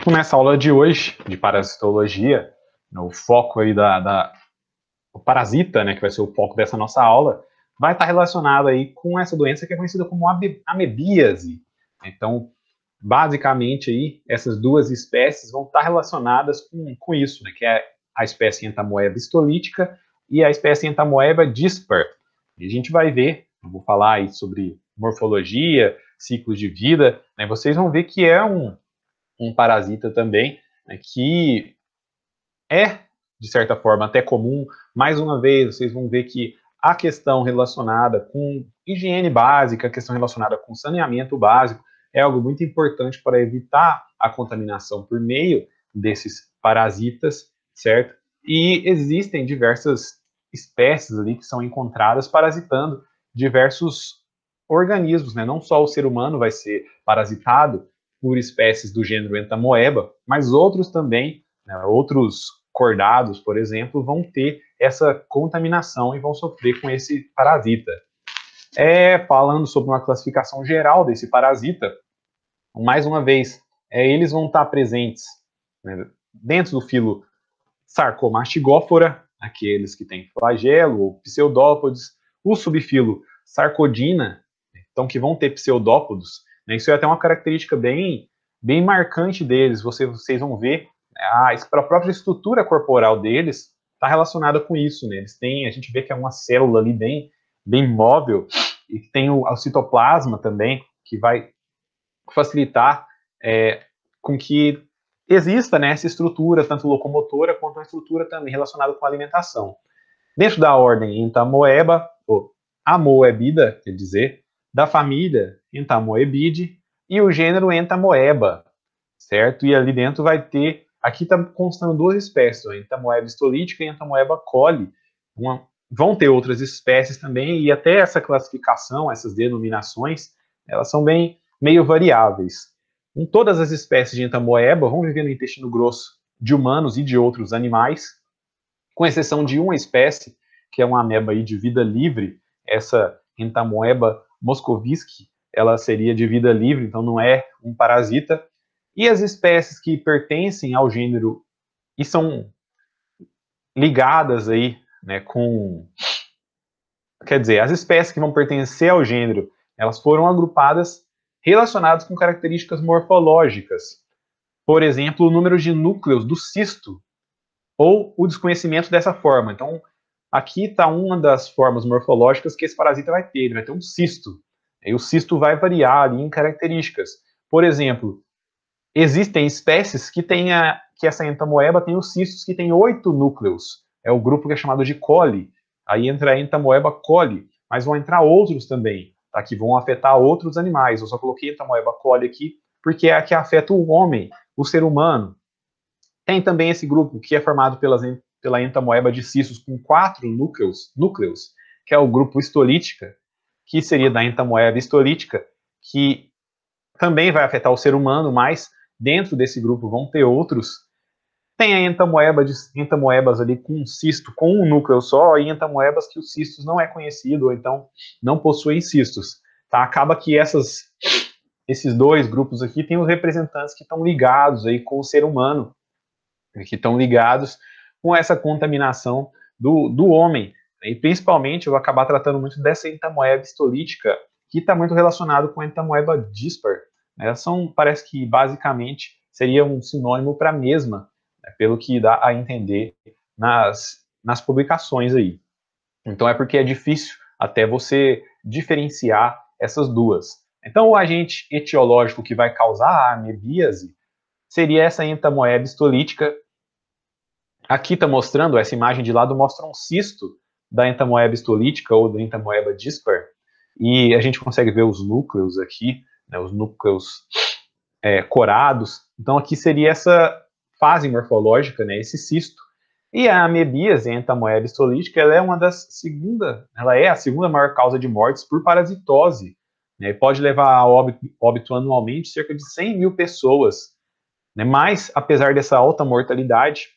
Nessa aula de hoje, de parasitologia, o foco aí o parasita, né, que vai ser o foco dessa nossa aula, vai estar relacionado aí com essa doença que é conhecida como amebíase. Então, basicamente aí, essas duas espécies vão estar relacionadas com isso, né, que é a espécie Entamoeba histolítica e a espécie Entamoeba dispar. E a gente vai ver, eu vou falar aí sobre morfologia, ciclos de vida, né, vocês vão ver que é um parasita também, né, que é, de certa forma, até comum. Mais uma vez, vocês vão ver que a questão relacionada com higiene básica, a questão relacionada com saneamento básico, é algo muito importante para evitar a contaminação por meio desses parasitas, certo? E existem diversas espécies ali que são encontradas parasitando diversos organismos, né? Não só o ser humano vai ser parasitado por espécies do gênero Entamoeba, mas outros também, né, outros cordados, por exemplo, vão ter essa contaminação e vão sofrer com esse parasita. Falando sobre uma classificação geral desse parasita, mais uma vez, eles vão estar presentes, né, dentro do filo Sarcomastigófora, aqueles que têm flagelo ou pseudópodes, o subfilo Sarcodina, então que vão ter pseudópodos, né, isso é até uma característica bem marcante deles, vocês vão ver, a própria estrutura corporal deles está relacionada com isso, né, a gente vê que é uma célula ali bem móvel, e tem o citoplasma também, que vai facilitar com que exista, né, essa estrutura, tanto locomotora quanto uma estrutura também relacionada com a alimentação. Dentro da ordem Entamoeba, ou Amoebida, quer dizer, da família Entamoebidae, e o gênero Entamoeba, certo? E ali dentro vai ter, aqui está constando duas espécies, a Entamoeba histolítica e a Entamoeba coli. Vão ter outras espécies também, e até essa classificação, essas denominações, elas são meio variáveis. Em todas as espécies de Entamoeba vão viver no intestino grosso de humanos e de outros animais, com exceção de uma espécie, que é uma ameba aí de vida livre, essa Entamoeba moscovici, ela seria de vida livre, então não é um parasita. E as espécies que pertencem ao gênero e são ligadas aí, né, quer dizer, as espécies que vão pertencer ao gênero, elas foram agrupadas relacionadas com características morfológicas. Por exemplo, o número de núcleos do cisto, ou o desconhecimento dessa forma. Então, aqui está uma das formas morfológicas que esse parasita vai ter. Ele vai ter um cisto. E o cisto vai variar ali em características. Por exemplo, existem espécies que essa entamoeba tem os cistos que tem 8 núcleos. É o grupo que é chamado de coli. Aí entra a entamoeba coli, mas vão entrar outros também, tá, que vão afetar outros animais. Eu só coloquei a entamoeba coli aqui porque é a que afeta o homem, o ser humano. Tem também esse grupo que é formado pela entamoeba de cistos com 4 núcleos, que é o grupo histolítica, que seria da entamoeba histolítica, que também vai afetar o ser humano, mas dentro desse grupo vão ter outros. Tem a entamoebas ali com um cisto com um núcleo só, e entamoebas que os cistos não é conhecido, ou então não possuem cistos. Tá? Acaba que esses dois grupos aqui têm os representantes que estão ligados aí com o ser humano, que estão ligados com essa contaminação do homem. E principalmente eu vou acabar tratando muito dessa entamoeba histolítica, que está muito relacionado com a entamoeba dispar. Elas parece que basicamente seria um sinônimo para a mesma, né, pelo que dá a entender nas publicações aí. Então é porque é difícil até você diferenciar essas duas. Então o agente etiológico que vai causar a amebíase seria essa entamoeba histolítica. Aqui está mostrando, essa imagem de lado mostra um cisto da entamoeba histolítica ou da entamoeba dispar, e a gente consegue ver os núcleos aqui, né, os núcleos corados. Então aqui seria essa fase morfológica, né, esse cisto. E a amebíase, a entamoeba histolítica, ela é a segunda maior causa de mortes por parasitose, né, pode levar a óbito anualmente cerca de 100 mil pessoas, né, mas apesar dessa alta mortalidade,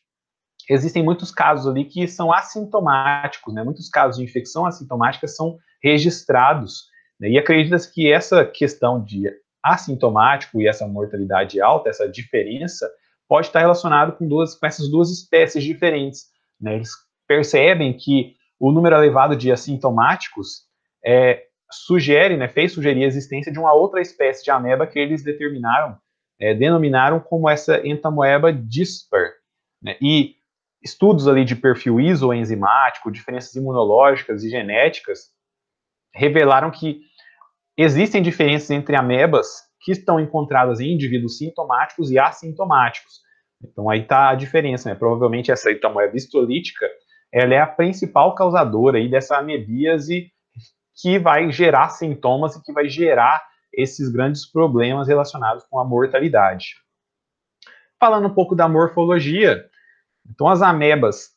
existem muitos casos ali que são assintomáticos, né? Muitos casos de infecção assintomática são registrados, né? E acredita-se que essa questão de assintomático e essa mortalidade alta, essa diferença, pode estar relacionado com essas duas espécies diferentes, né? Eles percebem que o número elevado de assintomáticos sugere, né, fez sugerir a existência de uma outra espécie de ameba que eles denominaram como essa entamoeba dispar, né? E estudos ali de perfil isoenzimático, diferenças imunológicas e genéticas, revelaram que existem diferenças entre amebas que estão encontradas em indivíduos sintomáticos e assintomáticos. Então aí está a diferença, né? Provavelmente essa entamoeba histolítica, ela é a principal causadora aí dessa amebíase que vai gerar sintomas e que vai gerar esses grandes problemas relacionados com a mortalidade. Falando um pouco da morfologia, então as amebas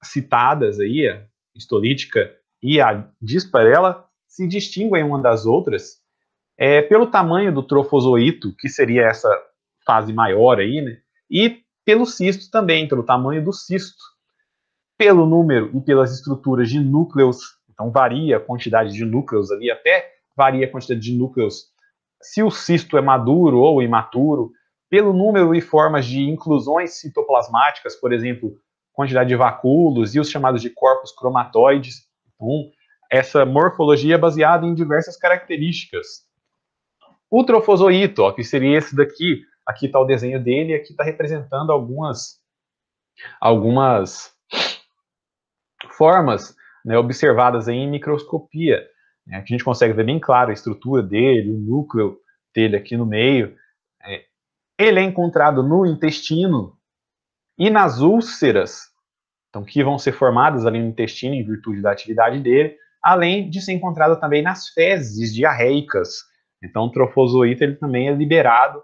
citadas aí, a histolítica e a dispar, ela se distinguem uma das outras pelo tamanho do trofozoito, que seria essa fase maior aí, né? E pelo cisto também, pelo tamanho do cisto. Pelo número e pelas estruturas de núcleos, então varia a quantidade de núcleos ali, até varia a quantidade de núcleos se o cisto é maduro ou imaturo, pelo número e formas de inclusões citoplasmáticas, por exemplo, quantidade de vacúolos e os chamados de corpos cromatóides. Então, essa morfologia é baseada em diversas características. O trofozoito, ó, que seria esse daqui, aqui está o desenho dele, aqui está representando algumas formas, né, observadas em microscopia. Né? Aqui a gente consegue ver bem claro a estrutura dele, o núcleo dele aqui no meio. Ele é encontrado no intestino e nas úlceras, então, que vão ser formadas ali no intestino em virtude da atividade dele, além de ser encontrado também nas fezes diarreicas. Então, o trofozoito ele também é liberado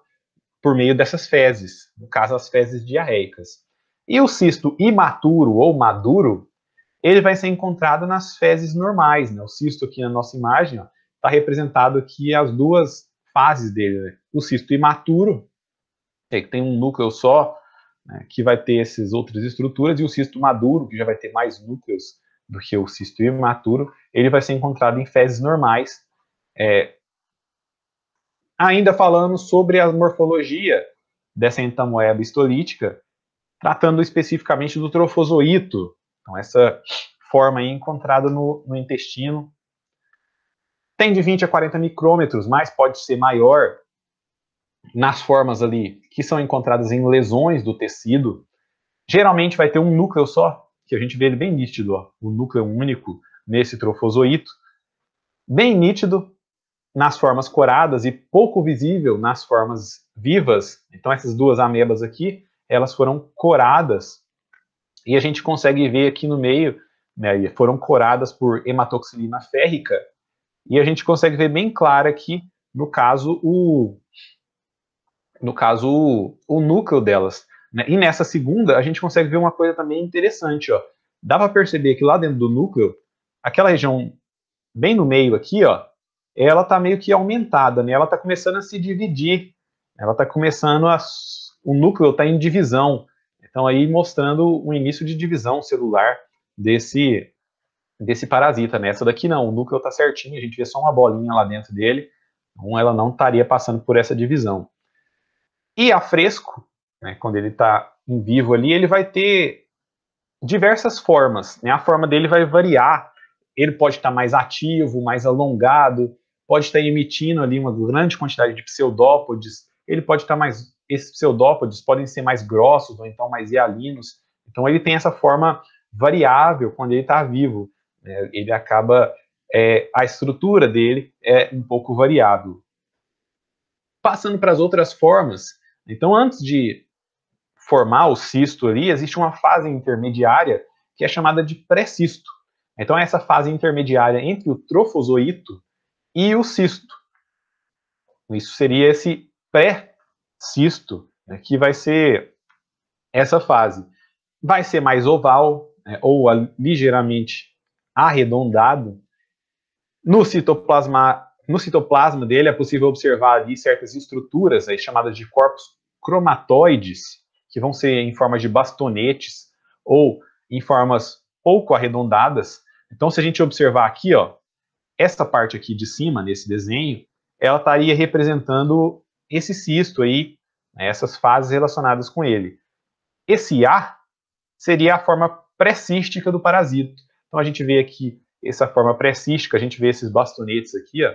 por meio dessas fezes, no caso, as fezes diarreicas. E o cisto imaturo ou maduro, ele vai ser encontrado nas fezes normais, né? O cisto aqui na nossa imagem está representado aqui as duas fases dele, né? O cisto imaturo, que tem um núcleo só, né, que vai ter essas outras estruturas, e o cisto maduro, que já vai ter mais núcleos do que o cisto imaturo, ele vai ser encontrado em fezes normais. Ainda falando sobre a morfologia dessa entamoeba histolítica, tratando especificamente do trofozoito, então essa forma aí encontrada no intestino, tem de 20 a 40 micrômetros, mas pode ser maior nas formas ali que são encontradas em lesões do tecido. Geralmente vai ter um núcleo só, que a gente vê ele bem nítido, ó, o núcleo único nesse trofozoito, bem nítido nas formas coradas e pouco visível nas formas vivas. Então essas duas amebas aqui, elas foram coradas e a gente consegue ver aqui no meio, né, foram coradas por hematoxilina férrica, e a gente consegue ver bem claro aqui, no caso, o núcleo delas. Né? E nessa segunda, a gente consegue ver uma coisa também interessante. Ó. Dá para perceber que lá dentro do núcleo, aquela região bem no meio aqui, ó, ela está meio que aumentada, né? Ela está começando a se dividir. Ela está começando o núcleo está em divisão. Então aí mostrando o início de divisão celular desse parasita. Né? Essa daqui não, o núcleo está certinho, a gente vê só uma bolinha lá dentro dele, então ela não estaria passando por essa divisão. E a fresco, né, quando ele está em vivo ali, ele vai ter diversas formas. Né? A forma dele vai variar. Ele pode estar mais ativo, mais alongado, pode estar emitindo ali uma grande quantidade de pseudópodes. Ele pode estar mais... Esses pseudópodes podem ser mais grossos ou então mais hialinos. Então ele tem essa forma variável quando ele está vivo. Né? Ele acaba... a estrutura dele é um pouco variável. Passando para as outras formas, então antes de formar o cisto ali, existe uma fase intermediária que é chamada de pré-cisto. Então essa fase intermediária entre o trofozoito e o cisto. Isso seria esse pré-cisto, né, que vai ser essa fase. Vai ser mais oval, né, ou ligeiramente arredondado. No citoplasma dele é possível observar ali certas estruturas aí, chamadas de corpos cromatoides, que vão ser em formas de bastonetes ou em formas pouco arredondadas. Então, se a gente observar aqui, ó, essa parte aqui de cima, nesse desenho, ela estaria representando esse cisto aí, né, essas fases relacionadas com ele. Esse A seria a forma pré-cística do parasito. Então a gente vê aqui essa forma pré-cística, a gente vê esses bastonetes aqui, ó,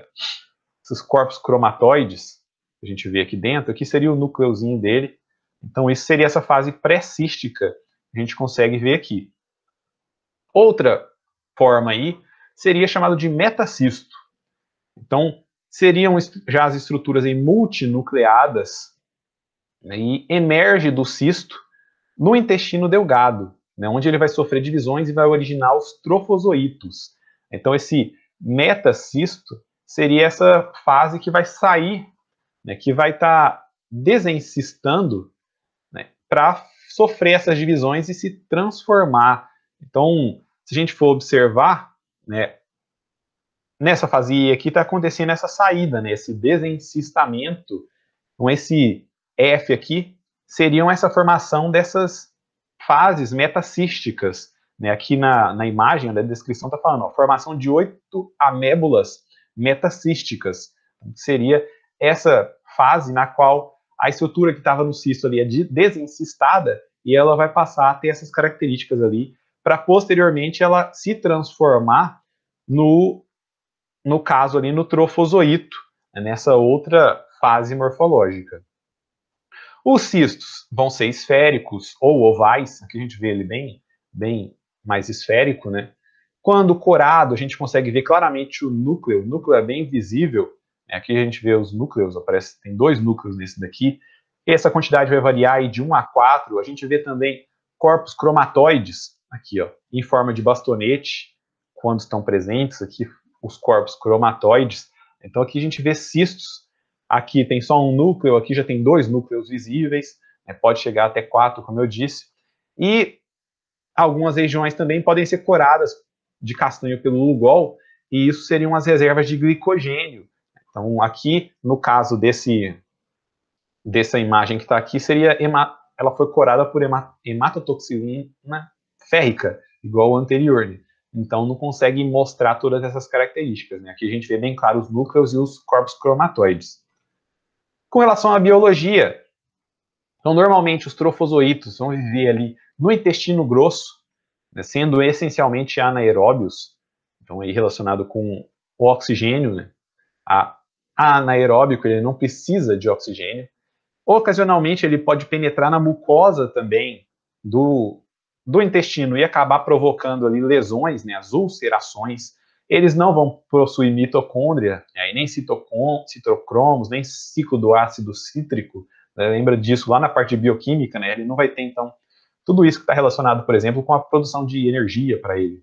esses corpos cromatóides, a gente vê aqui dentro, aqui seria o núcleozinho dele. Então isso seria essa fase pré-cística, a gente consegue ver aqui. Outra forma aí seria chamado de metacisto. Então seriam já as estruturas aí multinucleadas, né, e emerge do cisto no intestino delgado, né, onde ele vai sofrer divisões e vai originar os trofozoítos. Então esse metacisto seria essa fase que vai sair, né, que vai estar desencistando, né, para sofrer essas divisões e se transformar. Então, se a gente for observar, né, nessa fase aqui está acontecendo essa saída, né, esse desencistamento. Com esse F aqui, seriam essa formação dessas fases metacísticas. Né? Aqui na imagem, da descrição, está falando, ó, formação de 8 amébulas metacísticas. Seria essa fase na qual a estrutura que estava no cisto ali é desencistada e ela vai passar a ter essas características ali, para posteriormente ela se transformar no caso ali no trofozoito, né? Nessa outra fase morfológica. Os cistos vão ser esféricos ou ovais, aqui a gente vê ele bem mais esférico, né? Quando corado, a gente consegue ver claramente o núcleo é bem visível, né? Aqui a gente vê os núcleos, aparece, tem 2 núcleos nesse daqui, essa quantidade vai variar aí de 1 a 4, a gente vê também corpos cromatóides, aqui ó, em forma de bastonete, quando estão presentes, aqui os corpos cromatóides, então aqui a gente vê cistos. Aqui tem só um núcleo, aqui já tem 2 núcleos visíveis, né, pode chegar até 4, como eu disse. E algumas regiões também podem ser coradas de castanho pelo lugol, e isso seriam as reservas de glicogênio. Então, aqui, no caso dessa imagem que está aqui, ela foi corada por hematotoxina férrica, igual ao anterior. Né? Então, não consegue mostrar todas essas características. Né? Aqui a gente vê bem claro os núcleos e os corpos cromatóides. Com relação à biologia, então normalmente os trofozoítos vão viver ali no intestino grosso, né, sendo essencialmente anaeróbios, então aí relacionado com o oxigênio, né, anaeróbico, ele não precisa de oxigênio. Ocasionalmente ele pode penetrar na mucosa também do intestino e acabar provocando ali lesões, né, as ulcerações. Eles não vão possuir mitocôndria, né, nem citocromos, nem ciclo do ácido cítrico. Né, lembra disso lá na parte de bioquímica, né? Ele não vai ter, então, tudo isso que está relacionado, por exemplo, com a produção de energia para ele.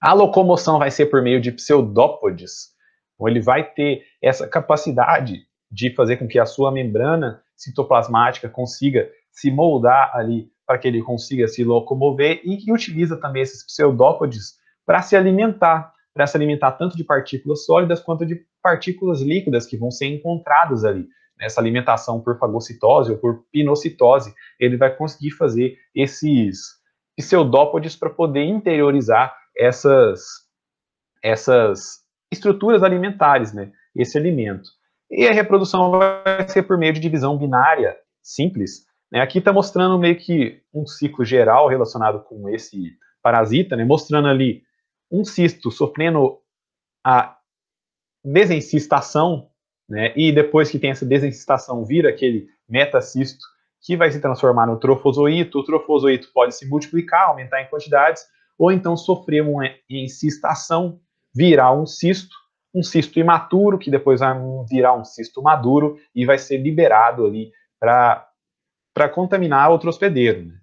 A locomoção vai ser por meio de pseudópodes. Então, ele vai ter essa capacidade de fazer com que a sua membrana citoplasmática consiga se moldar ali para que ele consiga se locomover e que utiliza também esses pseudópodes para se alimentar tanto de partículas sólidas quanto de partículas líquidas que vão ser encontradas ali. Nessa alimentação por fagocitose ou por pinocitose, ele vai conseguir fazer esses pseudópodes para poder interiorizar essas estruturas alimentares, né, esse alimento. E a reprodução vai ser por meio de divisão binária simples. Né? Aqui está mostrando meio que um ciclo geral relacionado com esse parasita, né? Mostrando ali um cisto sofrendo a desencistação, né? E depois que tem essa desencistação, vira aquele metacisto que vai se transformar no trofozoito. O trofozoito pode se multiplicar, aumentar em quantidades, ou então sofrer uma encistação, virar um cisto imaturo, que depois vai virar um cisto maduro e vai ser liberado ali para contaminar outro hospedeiro. Né?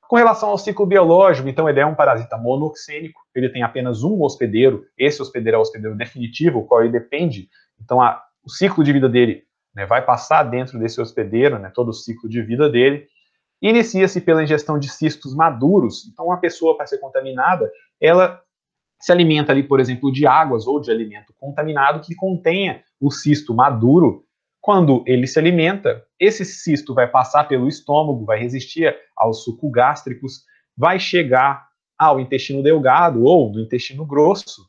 Com relação ao ciclo biológico, então ele é um parasita monoxênico, ele tem apenas um hospedeiro, esse hospedeiro é o hospedeiro definitivo, o qual ele depende, então o ciclo de vida dele, né, vai passar dentro desse hospedeiro, né, todo o ciclo de vida dele. Inicia-se pela ingestão de cistos maduros, então uma pessoa, para ser contaminada, ela se alimenta ali, por exemplo, de águas ou de alimento contaminado que contenha o cisto maduro. Quando ele se alimenta, esse cisto vai passar pelo estômago, vai resistir aos sucogástricos, vai chegar ao intestino delgado ou no intestino grosso,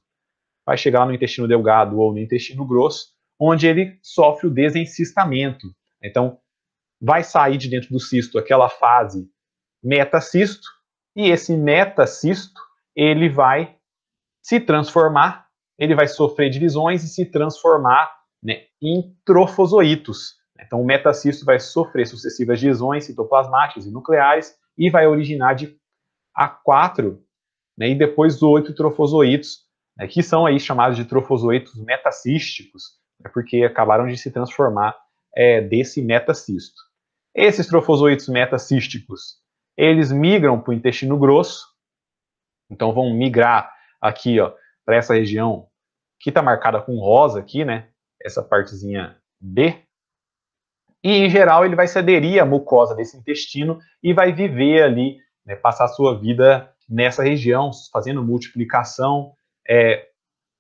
vai chegar no intestino delgado ou no intestino grosso, onde ele sofre o desencistamento. Então, vai sair de dentro do cisto aquela fase metacisto, e esse metacisto, ele vai se transformar, ele vai sofrer divisões e se transformar, né, em trofozoítos. Então, o metacisto vai sofrer sucessivas divisões citoplasmáticas e nucleares e vai originar de A4, né, e depois 8 trofozoítos, né, que são aí chamados de trofozoítos metacísticos, né, porque acabaram de se transformar desse metacisto. Esses trofozoítos metacísticos, eles migram para o intestino grosso, então vão migrar aqui, ó, para essa região que está marcada com rosa aqui, né, essa partezinha B, e em geral ele vai se aderir à mucosa desse intestino e vai viver ali, né, passar a sua vida nessa região, fazendo multiplicação,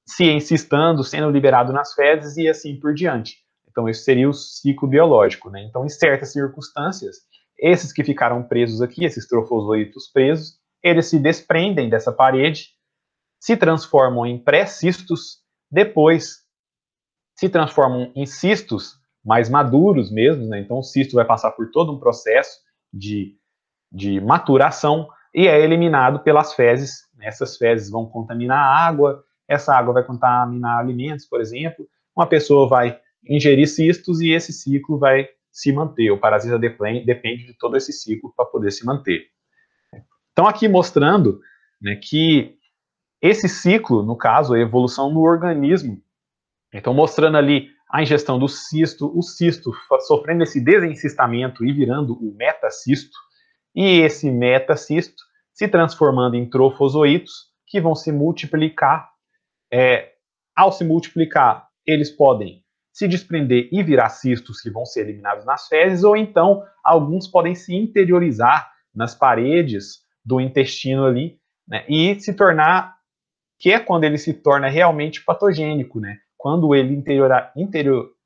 se encistando, sendo liberado nas fezes e assim por diante. Então esse seria o ciclo biológico, né? Então, em certas circunstâncias, esses que ficaram presos aqui, esses trofozoítos presos, eles se desprendem dessa parede, se transformam em pré-cistos, depois se transformam em cistos mais maduros mesmo, né? Então o cisto vai passar por todo um processo de maturação e é eliminado pelas fezes. Essas fezes vão contaminar a água, essa água vai contaminar alimentos, por exemplo. Uma pessoa vai ingerir cistos e esse ciclo vai se manter. O parasita depende de todo esse ciclo para poder se manter. Então, aqui mostrando, né, que esse ciclo, no caso, a evolução no organismo, então mostrando ali a ingestão do cisto, o cisto sofrendo esse desencistamento e virando o metacisto, e esse metacisto se transformando em trofozoítos que vão se multiplicar. Ao se multiplicar, eles podem se desprender e virar cistos que vão ser eliminados nas fezes, ou então alguns podem se interiorizar nas paredes do intestino ali, né, e se tornar, que é quando ele se torna realmente patogênico, né, quando ele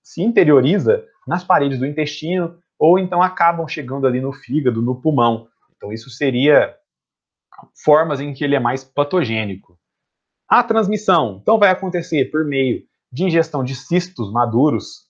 se interioriza nas paredes do intestino, ou então acabam chegando ali no fígado, no pulmão. Então isso seria formas em que ele é mais patogênico. A transmissão, então, vai acontecer por meio de ingestão de cistos maduros,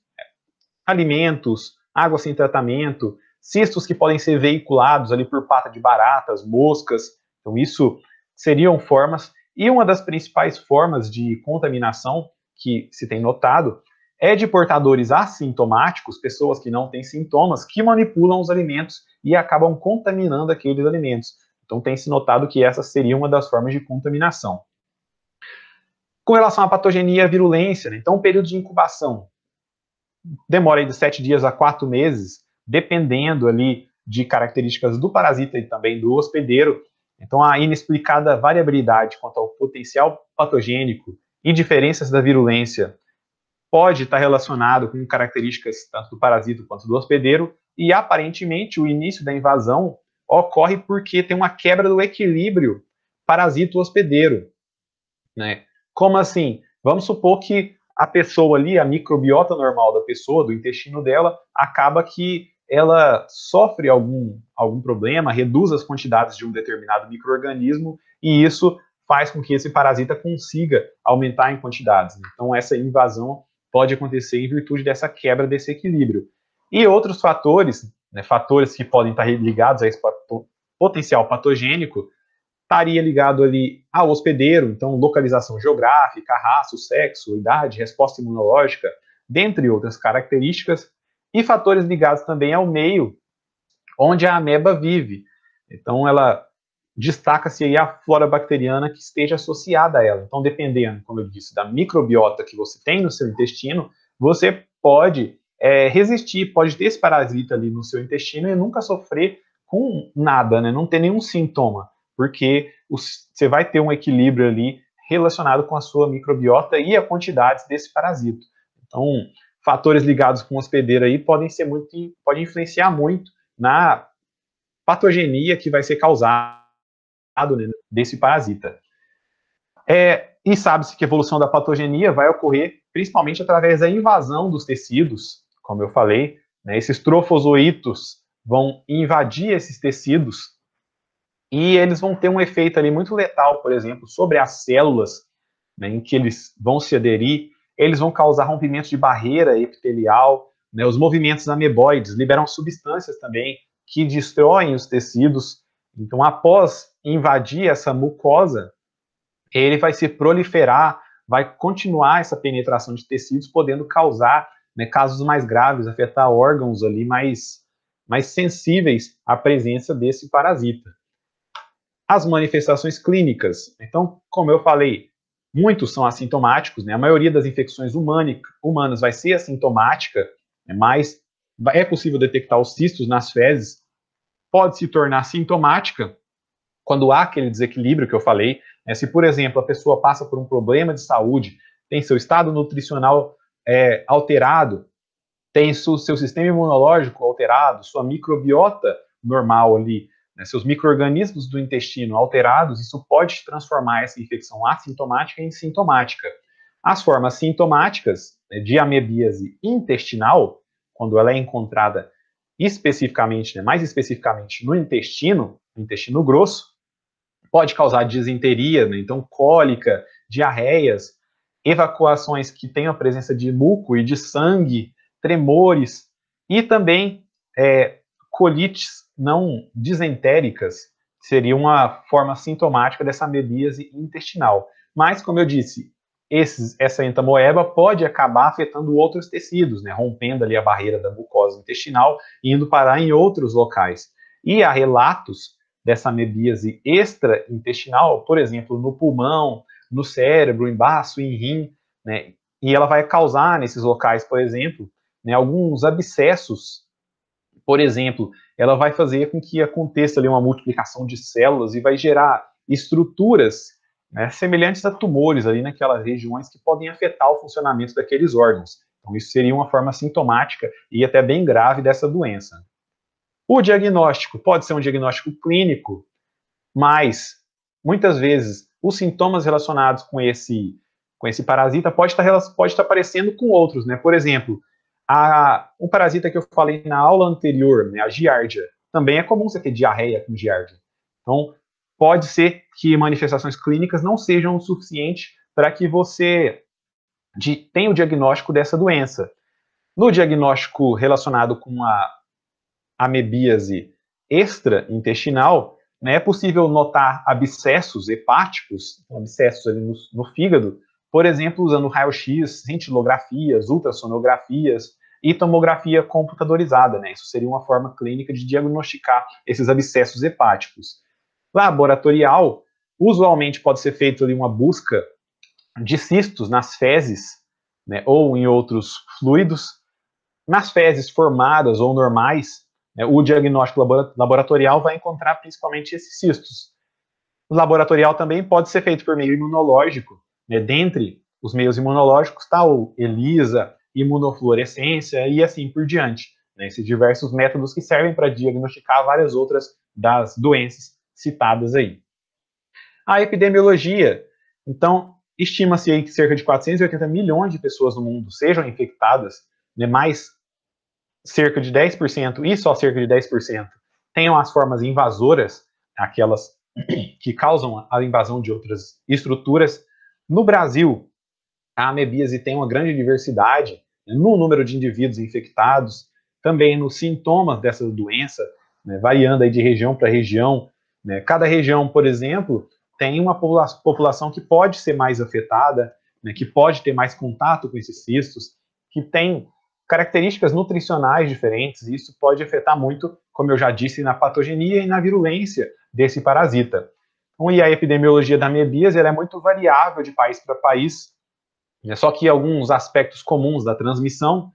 alimentos, água sem tratamento, cistos que podem ser veiculados ali por pata de baratas, moscas. Então isso seriam formas, e uma das principais formas de contaminação que se tem notado é de portadores assintomáticos, pessoas que não têm sintomas, que manipulam os alimentos e acabam contaminando aqueles alimentos. Então tem se notado que essa seria uma das formas de contaminação. Com relação à patogenia e à virulência, né, então o período de incubação demora aí de 7 dias a 4 meses, dependendo ali de características do parasita e também do hospedeiro. Então a inexplicada variabilidade quanto ao potencial patogênico e diferenças da virulência pode estar relacionado com características tanto do parasita quanto do hospedeiro, e aparentemente o início da invasão ocorre porque tem uma quebra do equilíbrio parasito-hospedeiro, né? Como assim? Vamos supor que a pessoa ali, a microbiota normal da pessoa, do intestino dela, acaba que ela sofre algum problema, reduz as quantidades de um determinado micro-organismo, e isso faz com que esse parasita consiga aumentar em quantidades. Então, essa invasão pode acontecer em virtude dessa quebra desse equilíbrio. E outros fatores, né, fatores que podem estar ligados a esse potencial patogênico, estaria ligado ali ao hospedeiro, então localização geográfica, raça, sexo, idade, resposta imunológica, dentre outras características, e fatores ligados também ao meio onde a ameba vive. Então ela destaca-se aí a flora bacteriana que esteja associada a ela. Então, dependendo, como eu disse, da microbiota que você tem no seu intestino, você pode resistir, pode ter esse parasita ali no seu intestino e nunca sofrer com nada, né? Não ter nenhum sintoma, porque você vai ter um equilíbrio ali relacionado com a sua microbiota e a quantidade desse parasito. Então, fatores ligados com hospedeiro aí podem influenciar muito na patogenia que vai ser causada, né, desse parasita. E sabe-se que a evolução da patogenia vai ocorrer principalmente através da invasão dos tecidos, como eu falei, né, esses trofozoítos vão invadir esses tecidos e eles vão ter um efeito ali muito letal, por exemplo, sobre as células, né, em que eles vão se aderir. eles vão causar rompimentos de barreira epitelial, né? Os movimentos ameboides liberam substâncias também que destroem os tecidos. Então, após invadir essa mucosa, ele vai se proliferar, vai continuar essa penetração de tecidos, podendo causar, né, casos mais graves, afetar órgãos ali mais sensíveis à presença desse parasita. As manifestações clínicas. Então, como eu falei, muitos são assintomáticos, né? A maioria das infecções humanas vai ser assintomática, né? Mas é possível detectar os cistos nas fezes, pode se tornar sintomática quando há aquele desequilíbrio que eu falei, né? Se, por exemplo, a pessoa passa por um problema de saúde, tem seu estado nutricional alterado, tem seu sistema imunológico alterado, sua microbiota normal ali, né, seus micro-organismos do intestino alterados, isso pode transformar essa infecção assintomática em sintomática. As formas sintomáticas, né, de amebíase intestinal, quando ela é encontrada especificamente, né, mais especificamente no intestino grosso, pode causar disenteria, né, então cólica, diarreias, evacuações que tenham a presença de muco e de sangue, tremores e também colites não disentéricas, seria uma forma sintomática dessa amebíase intestinal. Mas, como eu disse, essa entamoeba pode acabar afetando outros tecidos, né, rompendo ali a barreira da mucosa intestinal e indo parar em outros locais. E há relatos dessa amebíase extraintestinal, por exemplo, no pulmão, no cérebro, em baço, em rim, né, e ela vai causar nesses locais, por exemplo, né, alguns abscessos. Por exemplo, ela vai fazer com que aconteça ali uma multiplicação de células e vai gerar estruturas, né, semelhantes a tumores ali naquelas regiões que podem afetar o funcionamento daqueles órgãos. Então, isso seria uma forma sintomática e até bem grave dessa doença. O diagnóstico pode ser um diagnóstico clínico, mas muitas vezes os sintomas relacionados com esse parasita pode estar parecendo com outros, né? Por exemplo, um parasita que eu falei na aula anterior, né, a giardia, também é comum você ter diarreia com giardia. Então, pode ser que manifestações clínicas não sejam o suficiente para que você tenha o diagnóstico dessa doença. No diagnóstico relacionado com a amebíase extraintestinal, né, é possível notar abscessos hepáticos, abscessos ali no fígado, por exemplo, usando raio-x, cintilografias, ultrassonografias e tomografia computadorizada, né? Isso seria uma forma clínica de diagnosticar esses abscessos hepáticos. Laboratorial, usualmente pode ser feito ali uma busca de cistos nas fezes, né, ou em outros fluidos. Nas fezes formadas ou normais, né, o diagnóstico laboratorial vai encontrar principalmente esses cistos. O laboratorial também pode ser feito por meio imunológico, né, dentre os meios imunológicos está o ELISA, imunofluorescência e assim por diante. Né, esses diversos métodos que servem para diagnosticar várias outras das doenças citadas aí. A epidemiologia, então, estima-se aí que cerca de 480 milhões de pessoas no mundo sejam infectadas, né, mais cerca de 10% e só cerca de 10% tenham as formas invasoras, aquelas que causam a invasão de outras estruturas. No Brasil, a amebíase tem uma grande diversidade no número de indivíduos infectados, também nos sintomas dessa doença, né, variando aí de região para região. Né. Cada região, por exemplo, tem uma população que pode ser mais afetada, né, que pode ter mais contato com esses cistos, que tem características nutricionais diferentes, e isso pode afetar muito, como eu já disse, na patogenia e na virulência desse parasita. Então, e a epidemiologia da amebíase ela é muito variável de país para país, né? Só que alguns aspectos comuns da transmissão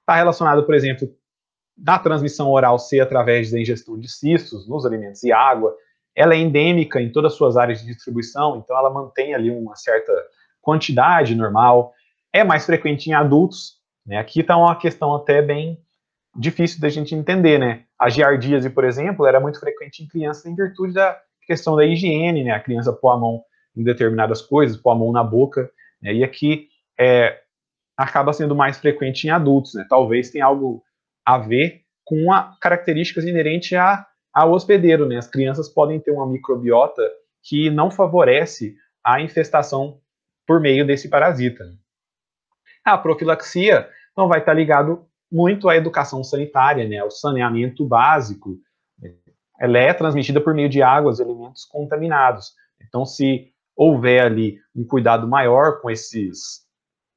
está relacionado, por exemplo, da transmissão oral ser através da ingestão de cistos nos alimentos e água. Ela é endêmica em todas as suas áreas de distribuição, então ela mantém ali uma certa quantidade normal. É mais frequente em adultos, né? Aqui está uma questão até bem difícil da gente entender, né? A giardíase, por exemplo, era muito frequente em crianças em virtude da questão da higiene, né? A criança pôr a mão em determinadas coisas, pôr a mão na boca, né? E aqui acaba sendo mais frequente em adultos, né? Talvez tenha algo a ver com características inerentes ao hospedeiro, né? As crianças podem ter uma microbiota que não favorece a infestação por meio desse parasita. A profilaxia então vai estar ligado muito à educação sanitária, né, ao saneamento básico. Ela é transmitida por meio de águas e alimentos contaminados. Então, se houver ali um cuidado maior com esses,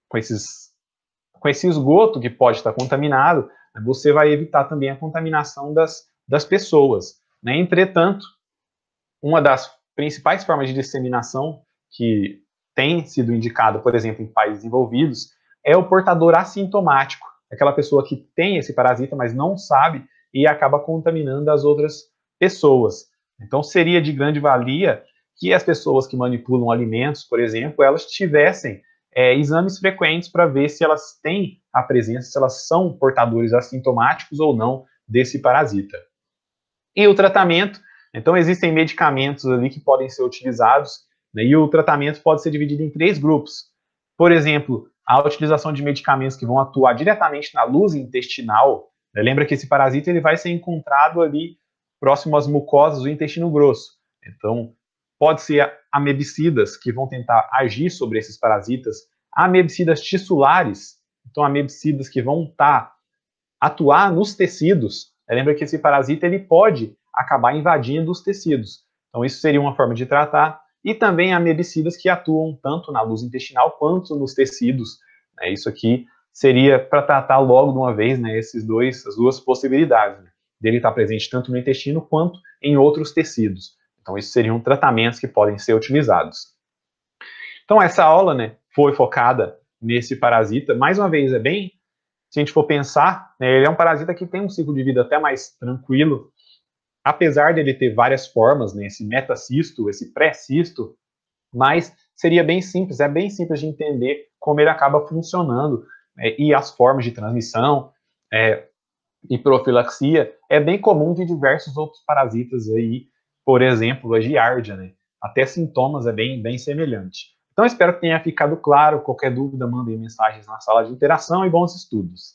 com esse esgoto que pode estar contaminado, você vai evitar também a contaminação das pessoas. Né? Entretanto, uma das principais formas de disseminação que tem sido indicado, por exemplo, em países desenvolvidos, é o portador assintomático, aquela pessoa que tem esse parasita, mas não sabe e acaba contaminando as outras pessoas. Então, seria de grande valia que as pessoas que manipulam alimentos, por exemplo, elas tivessem exames frequentes para ver se elas têm a presença, se elas são portadores assintomáticos ou não desse parasita. E o tratamento, então existem medicamentos ali que podem ser utilizados, né, e o tratamento pode ser dividido em 3 grupos. Por exemplo, a utilização de medicamentos que vão atuar diretamente na luz intestinal, né, lembra que esse parasita ele vai ser encontrado ali próximo às mucosas do intestino grosso. Então, pode ser amebicidas que vão tentar agir sobre esses parasitas, amebicidas tissulares, então amebicidas que vão atuar nos tecidos. Lembra que esse parasita ele pode acabar invadindo os tecidos. Então, isso seria uma forma de tratar. E também amebicidas que atuam tanto na luz intestinal quanto nos tecidos. Né? Isso aqui seria para tratar logo de uma vez, né, as duas possibilidades. Né? Dele estar presente tanto no intestino quanto em outros tecidos. Então, isso seriam tratamentos que podem ser utilizados. Então, essa aula, né, foi focada nesse parasita. Mais uma vez, se a gente for pensar, né, ele é um parasita que tem um ciclo de vida até mais tranquilo, apesar dele ter várias formas, né, esse metacisto, esse pré-cisto, mas seria bem simples, é bem simples de entender como ele acaba funcionando, né, e as formas de transmissão e profilaxia é bem comum de diversos outros parasitas aí, por exemplo, a giardia, né, até sintomas é bem semelhante. Então, espero que tenha ficado claro. Qualquer dúvida, mandem mensagens na sala de interação e bons estudos.